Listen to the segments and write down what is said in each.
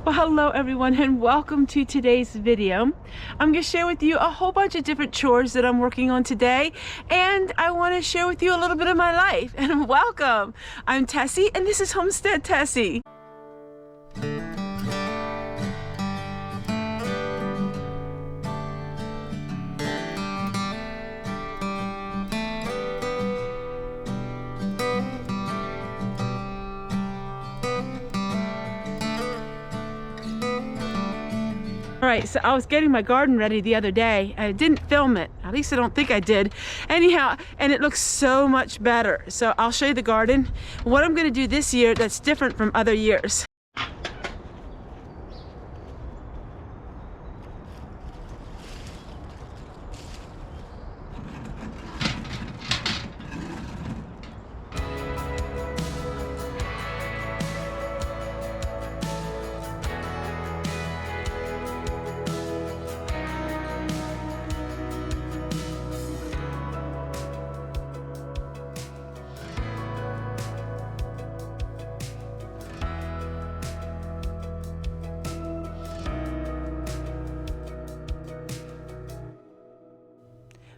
Well, hello everyone and welcome to today's video. I'm going to share with you a whole bunch of different chores that I'm working on today, and I want to share with you a little bit of my life. And welcome! I'm Tessie and this is Homestead Tessie. Alright, so I was getting my garden ready the other day and I didn't film it. At least I don't think I did. Anyhow, and it looks so much better. So I'll show you the garden. What I'm going to do this year that's different from other years.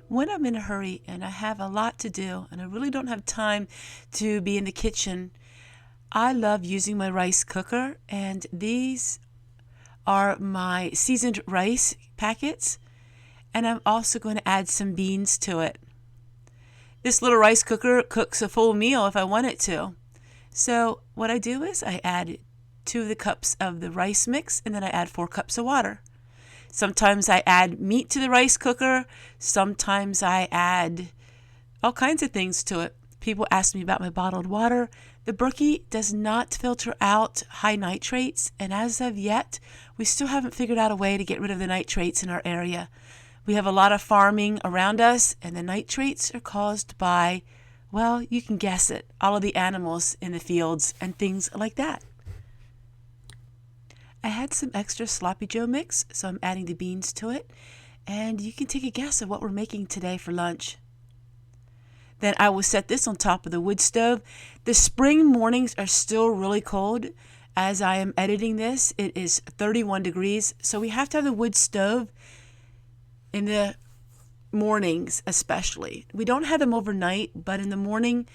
When I'm in a hurry and I have a lot to do and I really don't have time to be in the kitchen, I love using my rice cooker, and these are my seasoned rice packets, and I'm also going to add some beans to it. This little rice cooker cooks a full meal if I want it to. So what I do is I add 2 of the cups of the rice mix, and then I add 4 cups of water. Sometimes I add meat to the rice cooker. Sometimes I add all kinds of things to it. People ask me about my bottled water. The Berkey does not filter out high nitrates, and as of yet, we still haven't figured out a way to get rid of the nitrates in our area. We have a lot of farming around us, and the nitrates are caused by, well, you can guess it, all of the animals in the fields and things like that. I had some extra sloppy joe mix, so I'm adding the beans to it, and you can take a guess of what we're making today for lunch. Then I will set this on top of the wood stove. The spring mornings are still really cold. As I am editing this, it is 31 degrees, so we have to have the wood stove in the mornings especially. We don't have them overnight, but in the morning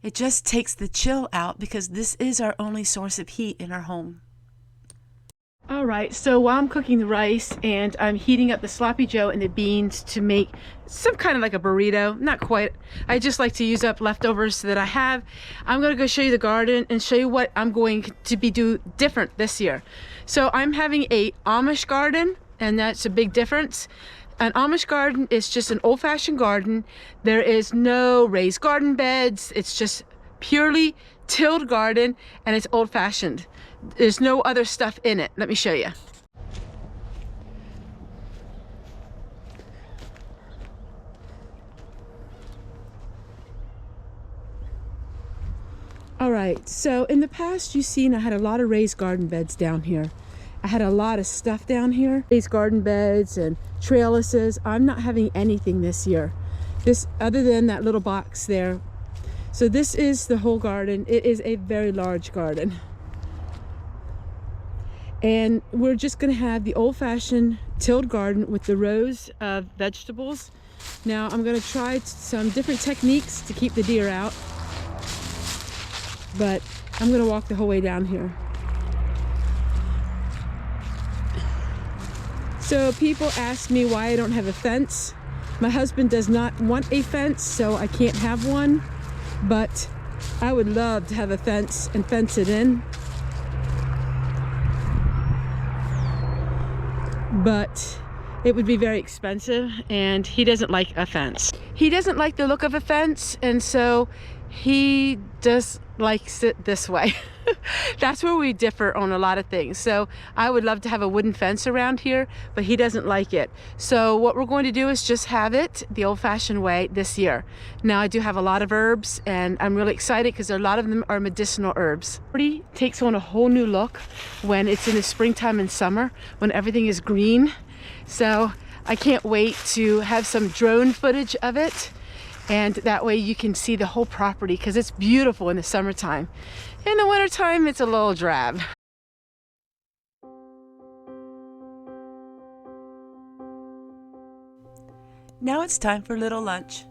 it just takes the chill out because this is our only source of heat in our home. Alright, so while I'm cooking the rice and I'm heating up the sloppy joe and the beans to make some kind of like a burrito, not quite, I just like to use up leftovers that I have, I'm going to go show you the garden and show you what I'm going to be do different this year. So I'm having a Amish garden, and that's a big difference. An Amish garden is just an old-fashioned garden. There is no raised garden beds, it's just purely tilled garden, and it's old-fashioned. There's no other stuff in it. Let me show you. Alright, so in the past you've seen I had a lot of raised garden beds down here. I had a lot of stuff down here. Raised garden beds and trellises. I'm not having anything this year. This, other than that little box there. So this is the whole garden. It is a very large garden. And we're just going to have the old-fashioned tilled garden with the rows of vegetables. Now I'm going to try some different techniques to keep the deer out, but I'm going to walk the whole way down here. So people ask me why I don't have a fence. My husband does not want a fence, so I can't have one, but I would love to have a fence and fence it in. But it would be very expensive, and he doesn't like a fence. He doesn't like the look of a fence, and so he just likes it this way. That's where we differ on a lot of things. So I would love to have a wooden fence around here, but he doesn't like it. So what we're going to do is just have it the old-fashioned way this year. Now I do have a lot of herbs, and I'm really excited because a lot of them are medicinal herbs. It takes on a whole new look when it's in the springtime and summer, when everything is green. So I can't wait to have some drone footage of it, and that way you can see the whole property because it's beautiful in the summertime. In the wintertime, it's a little drab. Now it's time for a little lunch.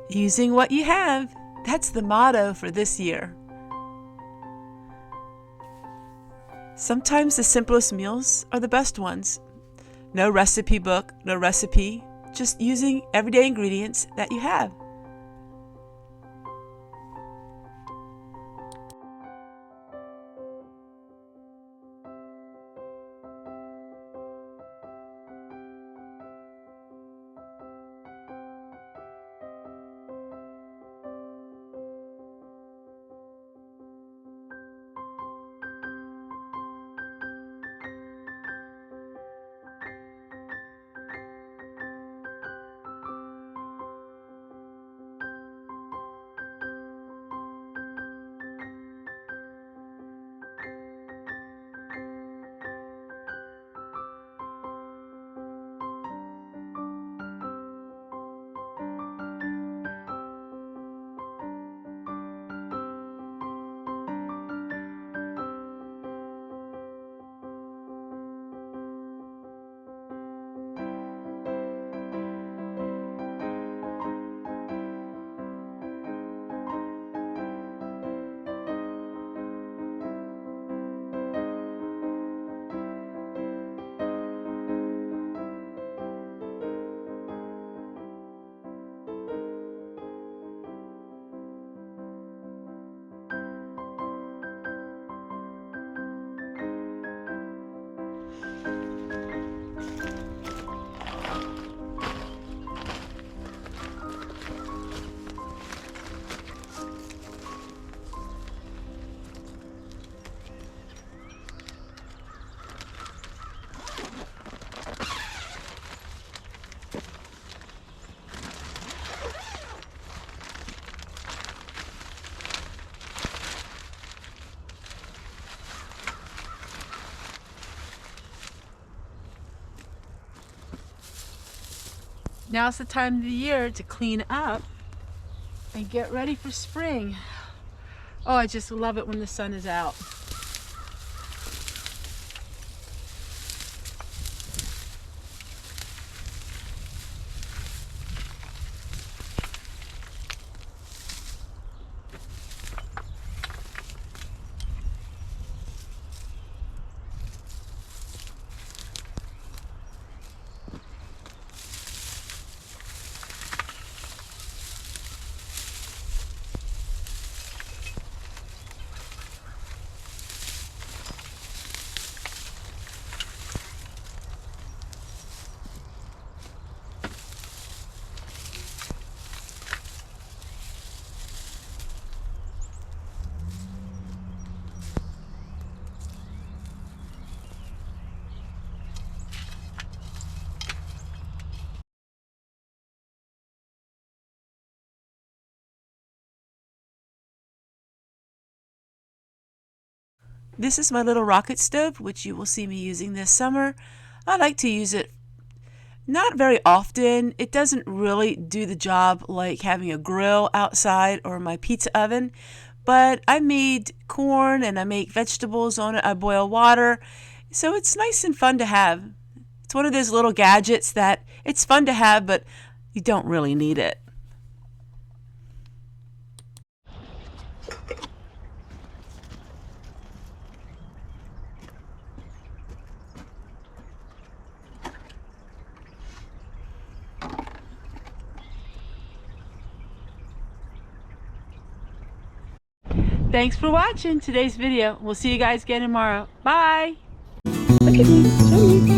Using what you have. That's the motto for this year. Sometimes the simplest meals are the best ones. No recipe book, no recipe, just using everyday ingredients that you have. Now's the time of the year to clean up and get ready for spring. Oh, I just love it when the sun is out. This is my little rocket stove, which you will see me using this summer. I like to use it not very often. It doesn't really do the job like having a grill outside or my pizza oven, but I made corn and I make vegetables on it. I boil water, so it's nice and fun to have. It's one of those little gadgets that it's fun to have, but you don't really need it. Thanks for watching today's video. We'll see you guys again tomorrow. Bye. Look at me. Show me.